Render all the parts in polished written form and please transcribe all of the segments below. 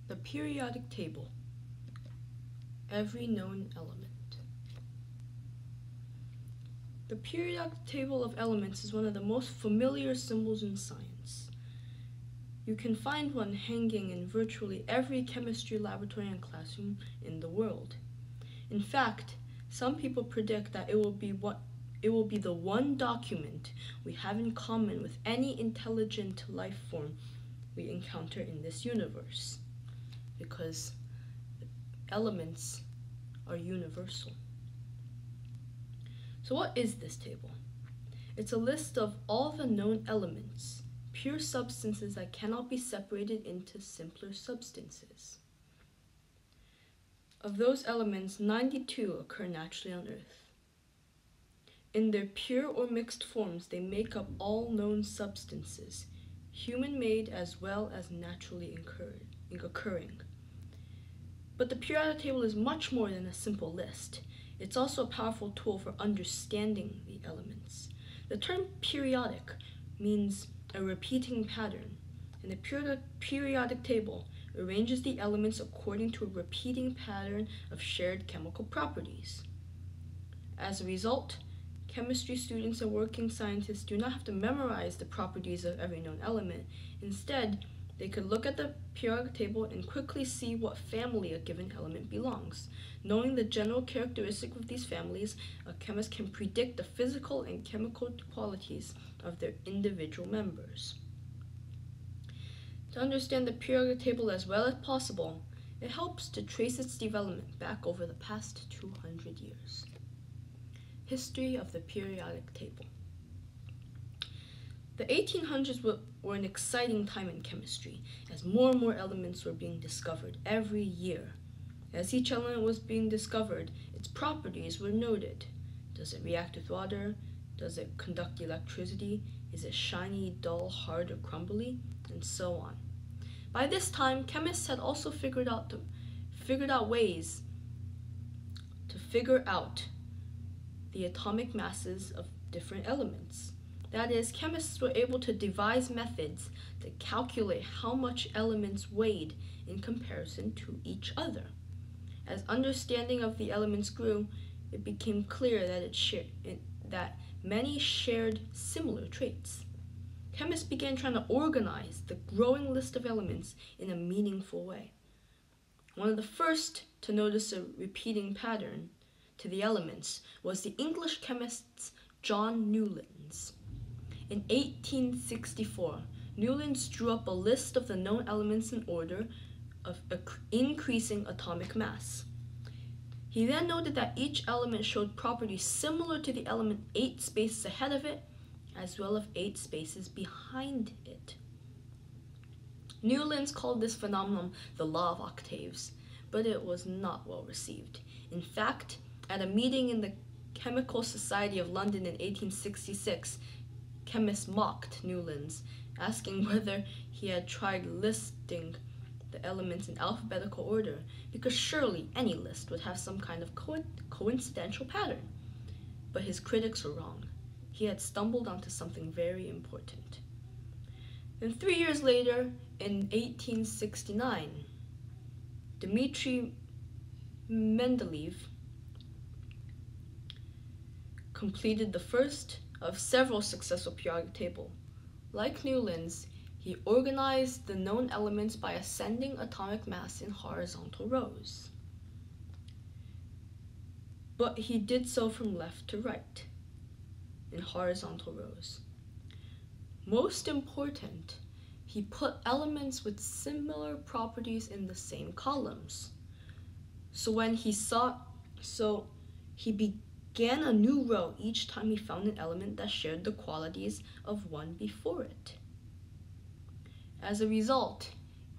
The periodic table. Every known element. The periodic table of elements is one of the most familiar symbols in science. You can find one hanging in virtually every chemistry laboratory and classroom in the world. In fact, some people predict that it will be the one document we have in common with any intelligent life form we encounter in this universe, because elements are universal. So what is this table? It's a list of all the known elements, pure substances that cannot be separated into simpler substances. Of those elements, 92 occur naturally on Earth. In their pure or mixed forms, they make up all known substances, human-made as well as naturally occurring. But the periodic table is much more than a simple list. It's also a powerful tool for understanding the elements. The term periodic means a repeating pattern, and the periodic table arranges the elements according to a repeating pattern of shared chemical properties. As a result, chemistry students and working scientists do not have to memorize the properties of every known element. Instead, they could look at the periodic table and quickly see what family a given element belongs. Knowing the general characteristics of these families, a chemist can predict the physical and chemical qualities of their individual members. To understand the periodic table as well as possible, it helps to trace its development back over the past 200 years. History of the periodic table. The 1800s were an exciting time in chemistry, as more and more elements were being discovered every year. As each element was being discovered, its properties were noted. Does it react with water? Does it conduct electricity? Is it shiny, dull, hard, or crumbly? And so on. By this time, chemists had also figured out ways to figure out the atomic masses of different elements. That is, chemists were able to devise methods to calculate how much elements weighed in comparison to each other. As understanding of the elements grew, it became clear that many shared similar traits. Chemists began trying to organize the growing list of elements in a meaningful way. One of the first to notice a repeating pattern to the elements was the English chemist John Newlands. In 1864, Newlands drew up a list of the known elements in order of increasing atomic mass. He then noted that each element showed properties similar to the element 8 spaces ahead of it, as well as 8 spaces behind it. Newlands called this phenomenon the law of octaves, but it was not well received. In fact, at a meeting in the Chemical Society of London in 1866, chemists mocked Newlands, asking whether he had tried listing the elements in alphabetical order, because surely any list would have some kind of coincidental pattern. But his critics were wrong. He had stumbled onto something very important. Then 3 years later, in 1869, Dmitry Mendeleev completed the first of several successful periodic tables. Like Newlands, he organized the known elements by ascending atomic mass in horizontal rows. But he did so from left to right, in horizontal rows. Most important, he put elements with similar properties in the same columns. So he began a new row each time he found an element that shared the qualities of one before it. As a result,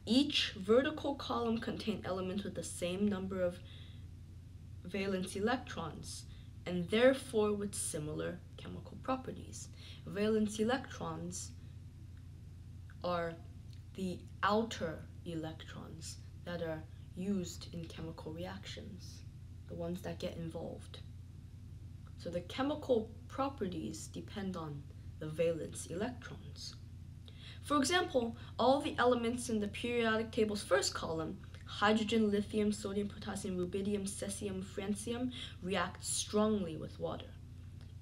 each vertical column contained elements with the same number of valence electrons, and therefore with similar chemical properties. Valence electrons are the outer electrons that are used in chemical reactions, the ones that get involved. So the chemical properties depend on the valence electrons. For example, all the elements in the periodic table's first column, hydrogen, lithium, sodium, potassium, rubidium, cesium, francium, react strongly with water.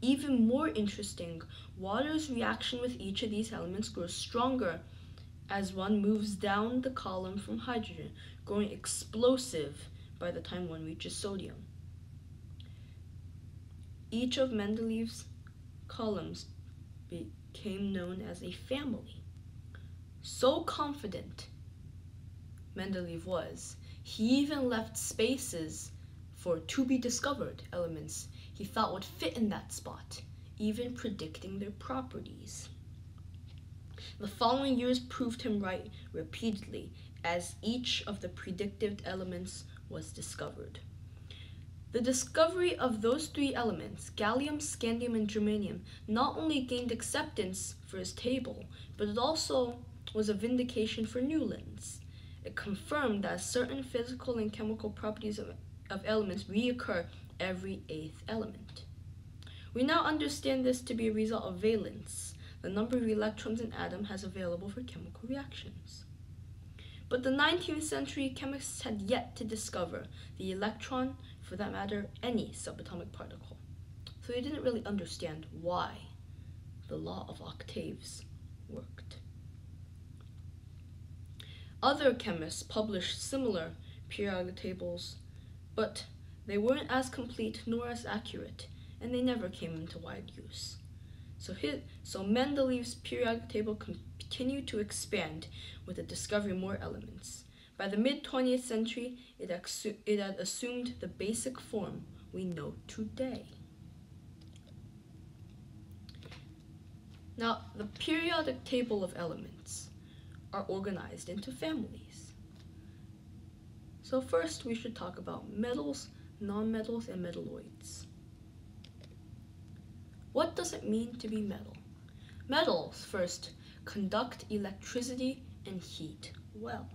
Even more interesting, water's reaction with each of these elements grows stronger as one moves down the column from hydrogen, growing explosive by the time one reaches sodium. Each of Mendeleev's columns became known as a family. So confident Mendeleev was, he even left spaces for to-be-discovered elements he thought would fit in that spot, even predicting their properties. The following years proved him right repeatedly as each of the predicted elements was discovered. The discovery of those three elements, gallium, scandium, and germanium, not only gained acceptance for his table, but it also was a vindication for Newlands. It confirmed that certain physical and chemical properties of elements reoccur every eighth element. We now understand this to be a result of valence, the number of electrons an atom has available for chemical reactions. But the 19th century chemists had yet to discover the electron, for that matter, any subatomic particle. So they didn't really understand why the law of octaves worked. Other chemists published similar periodic tables, but they weren't as complete nor as accurate, and they never came into wide use. So Mendeleev's periodic table continued to expand with the discovery of more elements. By the mid-20th century, it had assumed the basic form we know today. Now, the periodic table of elements are organized into families. So first, we should talk about metals, nonmetals, and metalloids. What does it mean to be metal? Metals, first, conduct electricity and heat well.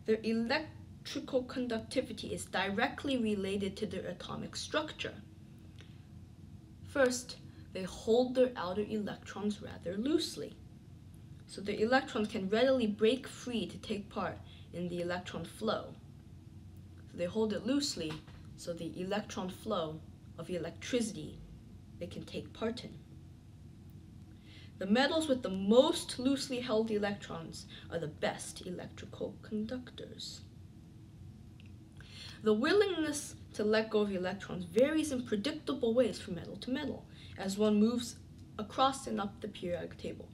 Their electrical conductivity is directly related to their atomic structure. First, they hold their outer electrons rather loosely, so the electrons can readily break free to take part in the electron flow. So they hold it loosely, so the electron flow of electricity they can take part in. The metals with the most loosely held electrons are the best electrical conductors. The willingness to let go of electrons varies in predictable ways from metal to metal as one moves across and up the periodic table.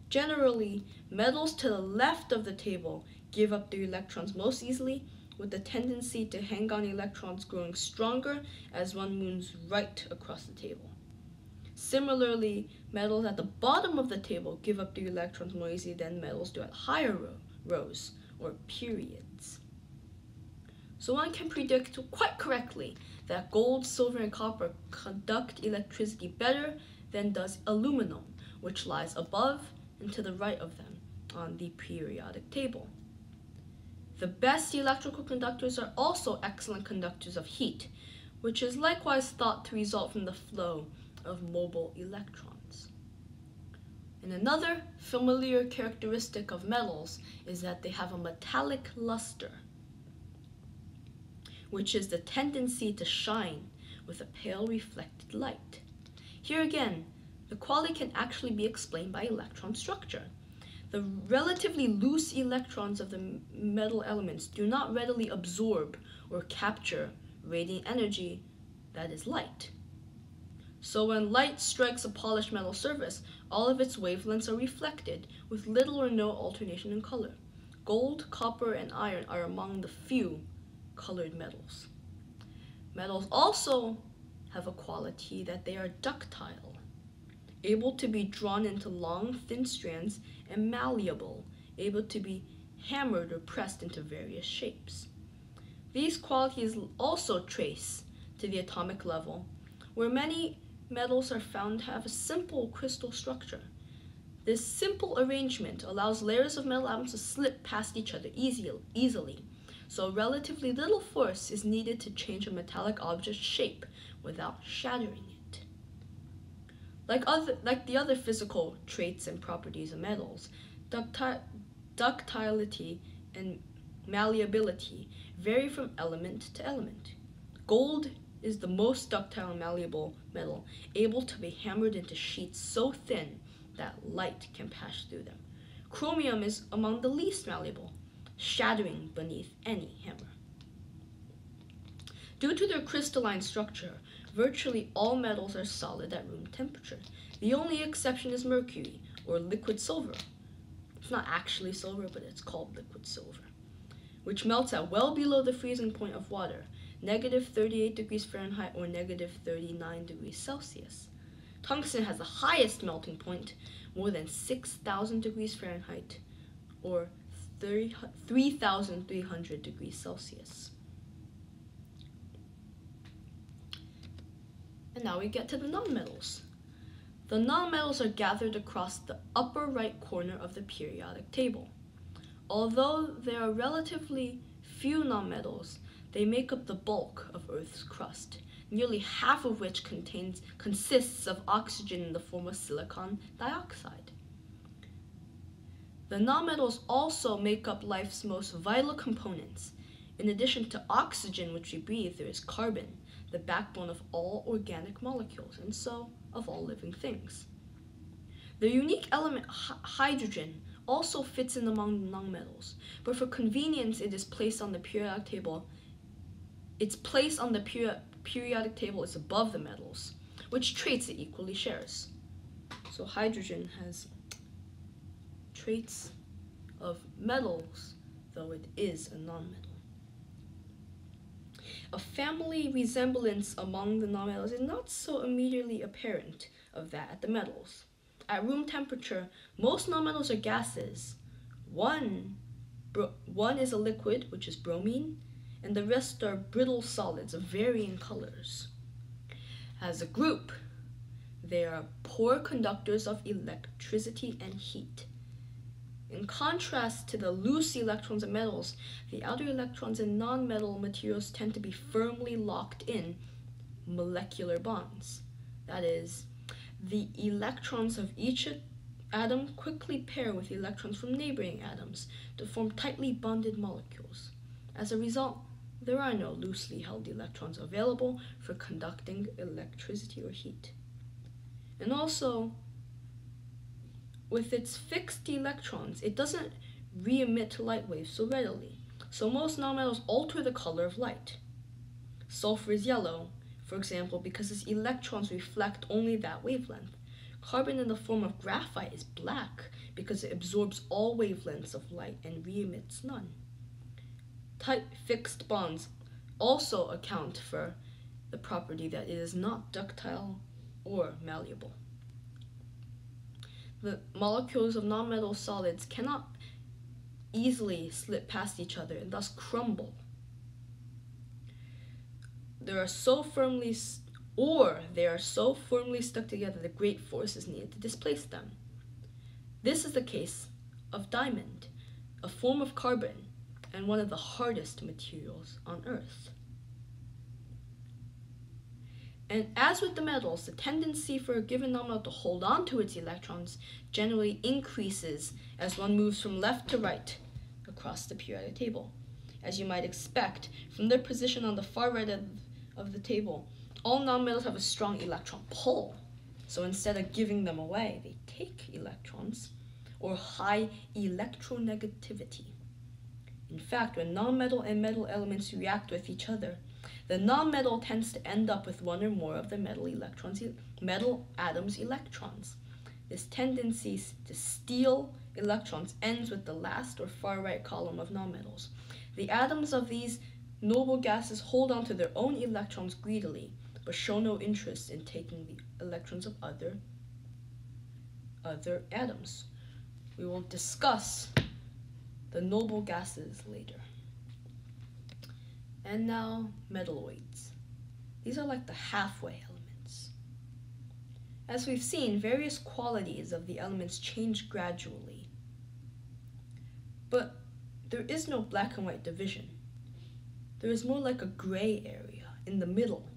Generally, metals to the left of the table give up their electrons most easily, with the tendency to hang on electrons growing stronger as one moves right across the table. Similarly, metals at the bottom of the table give up their electrons more easily than metals do at higher rows or periods. So one can predict quite correctly that gold, silver, and copper conduct electricity better than does aluminum, which lies above and to the right of them on the periodic table. The best electrical conductors are also excellent conductors of heat, which is likewise thought to result from the flow of mobile electrons. And another familiar characteristic of metals is that they have a metallic luster, which is the tendency to shine with a pale reflected light. Here again, the quality can actually be explained by electron structure. The relatively loose electrons of the metal elements do not readily absorb or capture radiant energy, that is light. So when light strikes a polished metal surface, all of its wavelengths are reflected with little or no alternation in color. Gold, copper, and iron are among the few colored metals. Metals also have a quality that they are ductile, able to be drawn into long, thin strands, and malleable, able to be hammered or pressed into various shapes. These qualities also trace to the atomic level, where many metals are found to have a simple crystal structure. This simple arrangement allows layers of metal atoms to slip past each other easily, so relatively little force is needed to change a metallic object's shape without shattering it. Like the other physical traits and properties of metals, ductility and malleability vary from element to element. Gold is the most ductile and malleable metal, able to be hammered into sheets so thin that light can pass through them. Chromium is among the least malleable, shattering beneath any hammer. Due to their crystalline structure, virtually all metals are solid at room temperature. The only exception is mercury, or liquid silver. It's not actually silver, but it's called liquid silver, which melts at well below the freezing point of water, -38 degrees Fahrenheit or -39 degrees Celsius. Tungsten has the highest melting point, more than 6,000 degrees Fahrenheit or 3,300 degrees Celsius. And now we get to the nonmetals. The nonmetals are gathered across the upper right corner of the periodic table. Although there are relatively few nonmetals, they make up the bulk of Earth's crust, nearly half of which consists of oxygen in the form of silicon dioxide. The nonmetals also make up life's most vital components. In addition to oxygen, which we breathe, there is carbon, the backbone of all organic molecules, and so of all living things. The unique element hydrogen also fits in among the nonmetals, but for convenience it is placed on the periodic table. Its place on the periodic table is above the metals, which traits it equally shares. So hydrogen has traits of metals, though it is a nonmetal. A family resemblance among the nonmetals is not so immediately apparent of that at the metals. At room temperature, most nonmetals are gases. One is a liquid, which is bromine, and the rest are brittle solids of varying colors. As a group, they are poor conductors of electricity and heat. In contrast to the loose electrons of metals, the outer electrons in non-metal materials tend to be firmly locked in molecular bonds. That is, the electrons of each atom quickly pair with electrons from neighboring atoms to form tightly bonded molecules. As a result, there are no loosely held electrons available for conducting electricity or heat. And also, with its fixed electrons, it doesn't re-emit light waves so readily. So most nonmetals alter the color of light. Sulfur is yellow, for example, because its electrons reflect only that wavelength. Carbon in the form of graphite is black because it absorbs all wavelengths of light and re-emits none. Tight fixed bonds also account for the property that it is not ductile or malleable. The molecules of nonmetal solids cannot easily slip past each other and thus crumble. They are so firmly stuck together that great force is needed to displace them. This is the case of diamond, a form of carbon and one of the hardest materials on Earth. And as with the metals, the tendency for a given nonmetal to hold on to its electrons generally increases as one moves from left to right across the periodic table. As you might expect, from their position on the far right of the table, all nonmetals have a strong electron pull. So instead of giving them away, they take electrons, or high electronegativity. In fact, when nonmetal and metal elements react with each other, the nonmetal tends to end up with one or more of the metal atom's electrons. This tendency to steal electrons ends with the last or far right column of nonmetals. The atoms of these noble gases hold on to their own electrons greedily, but show no interest in taking the electrons of other atoms. We will discuss the noble gases later. And now, metalloids. These are like the halfway elements. As we've seen, various qualities of the elements change gradually. But there is no black and white division. There is more like a gray area in the middle.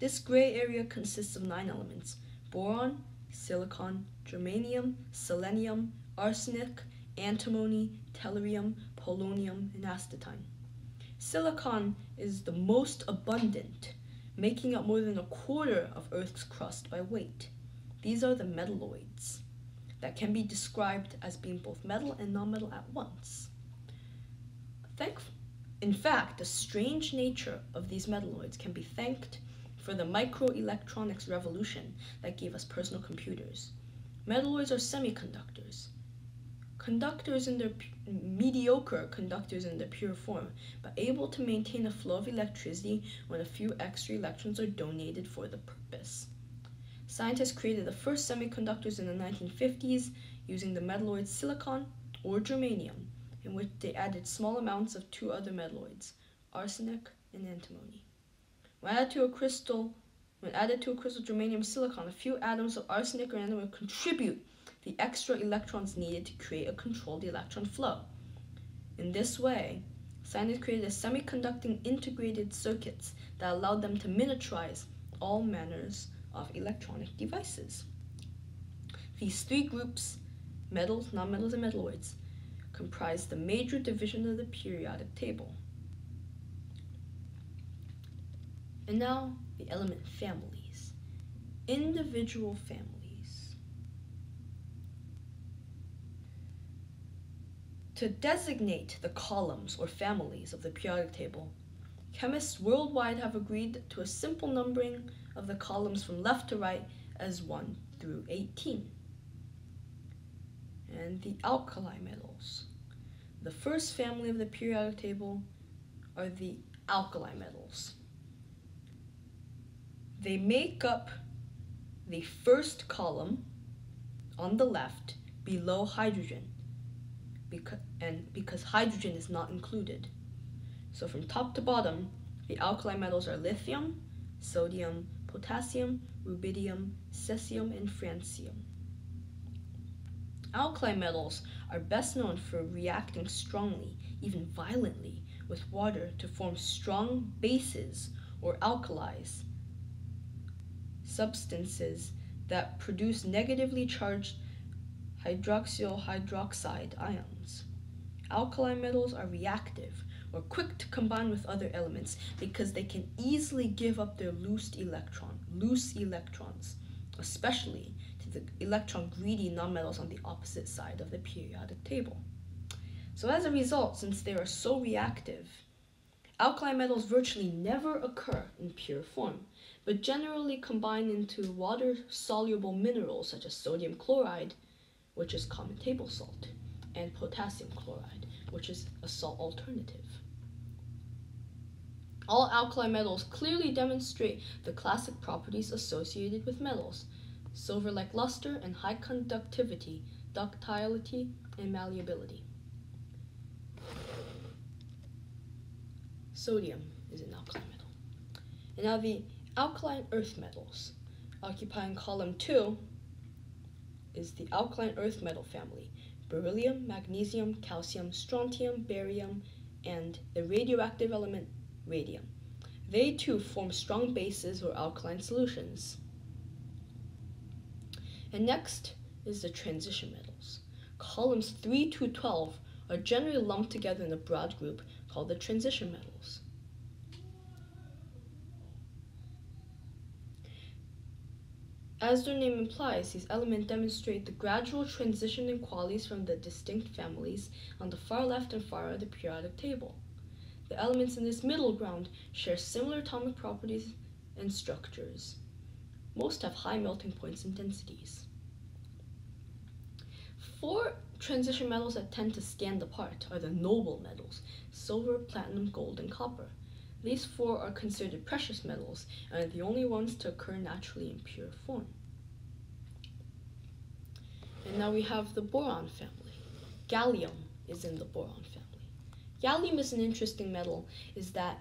This gray area consists of 9 elements: boron, silicon, germanium, selenium, arsenic, antimony, tellurium, polonium, and astatine. Silicon is the most abundant, making up more than a quarter of Earth's crust by weight. These are the metalloids that can be described as being both metal and non-metal at once. In fact, the strange nature of these metalloids can be thanked for the microelectronics revolution that gave us personal computers. Metalloids are semiconductors. Mediocre conductors in their pure form, but able to maintain a flow of electricity when a few extra electrons are donated for the purpose. Scientists created the first semiconductors in the 1950s using the metalloids silicon or germanium, in which they added small amounts of two other metalloids, arsenic and antimony. When added to a crystal germanium silicon, a few atoms of arsenic or antimony contribute the extra electrons needed to create a controlled electron flow. In this way, scientists created semiconducting integrated circuits that allowed them to miniaturize all manners of electronic devices. These three groups, metals, nonmetals, and metalloids, comprise the major division of the periodic table. And now, the element families. Individual families. To designate the columns or families of the periodic table, chemists worldwide have agreed to a simple numbering of the columns from left to right as 1 through 18. And the alkali metals. The first family of the periodic table are the alkali metals. They make up the first column on the left below hydrogen, because hydrogen is not included. So from top to bottom, the alkali metals are lithium, sodium, potassium, rubidium, cesium, and francium. Alkali metals are best known for reacting strongly, even violently, with water to form strong bases or alkalis, substances that produce negatively charged hydroxyl hydroxide ions. Alkali metals are reactive or quick to combine with other elements because they can easily give up their loose electrons, especially to the electron-greedy nonmetals on the opposite side of the periodic table. So as a result, since they are so reactive, alkali metals virtually never occur in pure form, but generally combine into water-soluble minerals such as sodium chloride, which is common table salt, and potassium chloride, which is a salt alternative. All alkali metals clearly demonstrate the classic properties associated with metals: silver-like luster and high conductivity, ductility, and malleability. Sodium is an alkali metal. And now the alkaline earth metals. Occupying column 2 is the alkaline earth metal family: beryllium, magnesium, calcium, strontium, barium, and the radioactive element radium. They too form strong bases or alkaline solutions. And next is the transition metals. Columns 3 to 12 are generally lumped together in a broad group called the transition metals. As their name implies, these elements demonstrate the gradual transition in qualities from the distinct families on the far left and far right of the periodic table. The elements in this middle ground share similar atomic properties and structures. Most have high melting points and densities. 4 transition metals that tend to stand apart are the noble metals: silver, platinum, gold, and copper. These 4 are considered precious metals and are the only ones to occur naturally in pure form. And now we have the boron family. Gallium is in the boron family. Gallium is an interesting metal, is that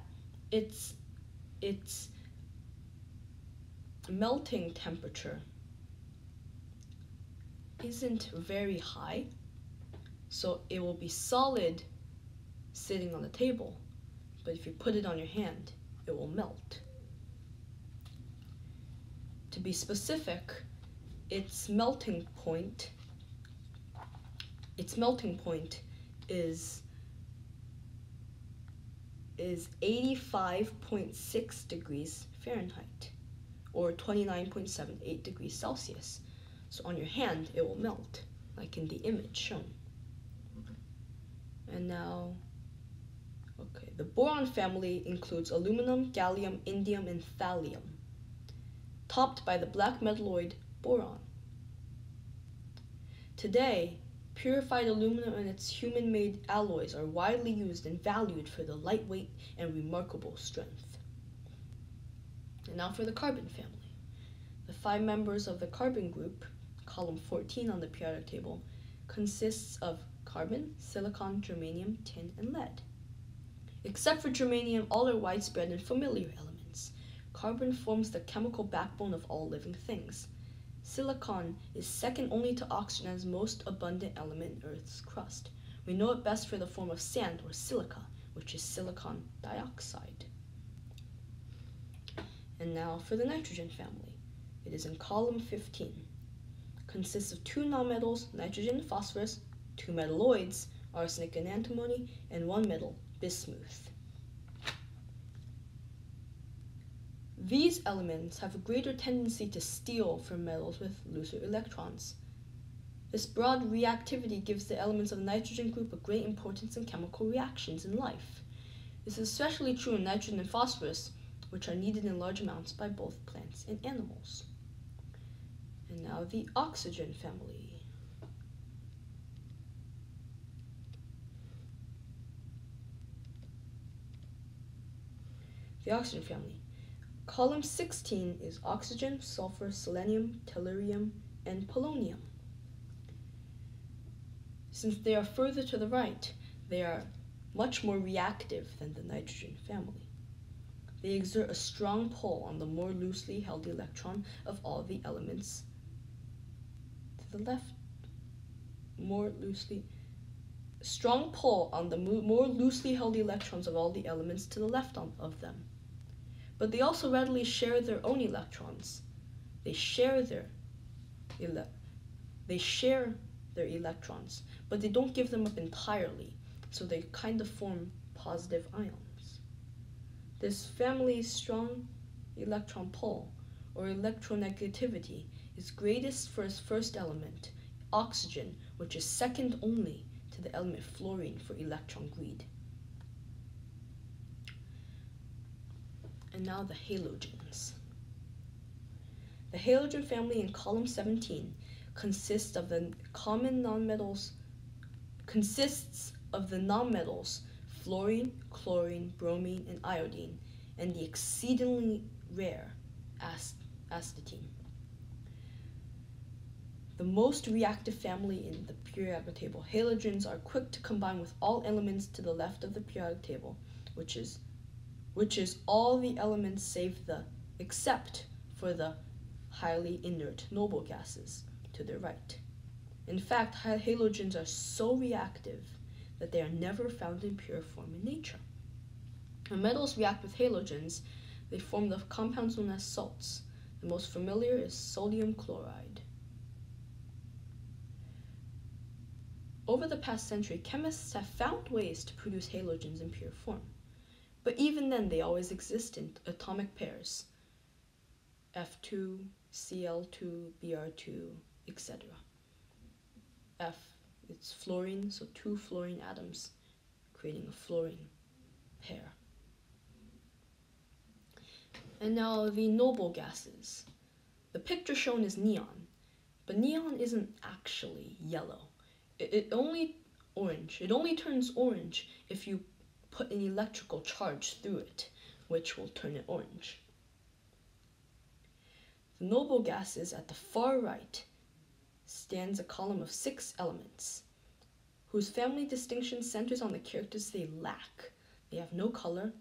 its melting temperature isn't very high, so it will be solid sitting on the table, but if you put it on your hand, it will melt. To be specific, its melting point is 85.6 degrees Fahrenheit, or 29.78 degrees Celsius. So on your hand, it will melt, like in the image shown. And now, okay, the boron family includes aluminum, gallium, indium, and thallium, topped by the black metalloid boron. Today, purified aluminum and its human-made alloys are widely used and valued for their lightweight and remarkable strength. And now for the carbon family. The 5 members of the carbon group, column 14 on the periodic table, consists of carbon, silicon, germanium, tin, and lead. Except for germanium, all are widespread and familiar elements. Carbon forms the chemical backbone of all living things. Silicon is second only to oxygen as most abundant element in Earth's crust. We know it best for the form of sand or silica, which is silicon dioxide. And now for the nitrogen family. It is in column 15. Consists of 2 nonmetals, nitrogen and phosphorus, 2 metalloids, arsenic and antimony, and 1 metal, bismuth. These elements have a greater tendency to steal from metals with looser electrons. This broad reactivity gives the elements of the nitrogen group a great importance in chemical reactions in life. This is especially true in nitrogen and phosphorus, which are needed in large amounts by both plants and animals. And now the oxygen family. The oxygen family. Column 16 is oxygen, sulfur, selenium, tellurium, and polonium. Since they are further to the right, they are much more reactive than the nitrogen family. They exert a strong pull on the more loosely held electron of all the elements to the left. Strong pull on the more loosely held electrons of all the elements to the left of them. But they also readily share their own electrons. They share their electrons, but they don't give them up entirely, so they kind of form positive ions. This family's strong electron pull, or electronegativity, is greatest for its first element, oxygen, which is second only to the element fluorine for electron greed. And now the halogens. The halogen family in column 17 consists of the nonmetals fluorine, chlorine, bromine, and iodine, and the exceedingly rare astatine. The most reactive family in the periodic table, halogens are quick to combine with all elements to the left of the periodic table, which is all the elements except for the highly inert noble gases to their right. In fact, halogens are so reactive that they are never found in pure form in nature. When metals react with halogens, they form the compounds known as salts. The most familiar is sodium chloride. Over the past century, chemists have found ways to produce halogens in pure form. But even then, they always exist in atomic pairs, F2, Cl2, Br2, etc. F, it's fluorine, so 2 fluorine atoms, creating a fluorine pair. And now the noble gases. The picture shown is neon, but neon isn't actually yellow. It only turns orange if you put an electrical charge through it, which will turn it orange. The noble gases at the far right stands a column of 6 elements, whose family distinction centers on the characters they lack. They have no color,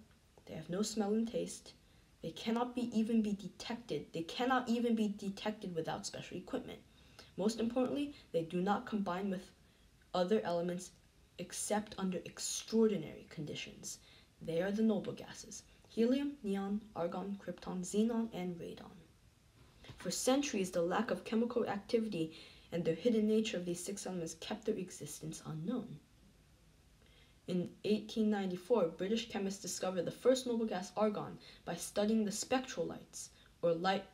they have no smell and taste, they cannot even be detected without special equipment. Most importantly, they do not combine with other elements except under extraordinary conditions. They are the noble gases: helium, neon, argon, krypton, xenon, and radon. For centuries, the lack of chemical activity and the hidden nature of these 6 elements kept their existence unknown. In 1894, British chemists discovered the first noble gas argon by studying the spectral lights, or light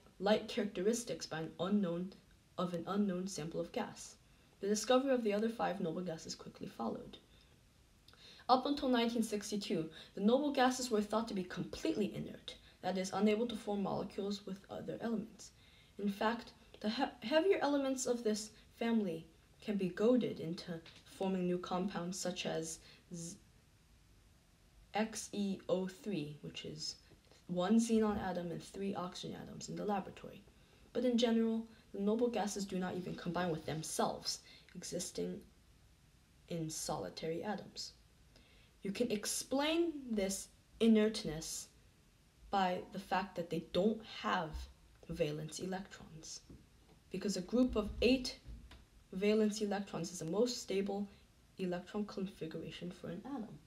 characteristics by an unknown sample of gas. The discovery of the other 5 noble gases quickly followed. Up until 1962, the noble gases were thought to be completely inert, that is, unable to form molecules with other elements. In fact, the heavier elements of this family can be goaded into forming new compounds such as XeO3, which is 1 xenon atom and 3 oxygen atoms in the laboratory. But in general, the noble gases do not even combine with themselves, existing in solitary atoms. You can explain this inertness by the fact that they don't have valence electrons, because a group of 8 valence electrons is the most stable electron configuration for an atom.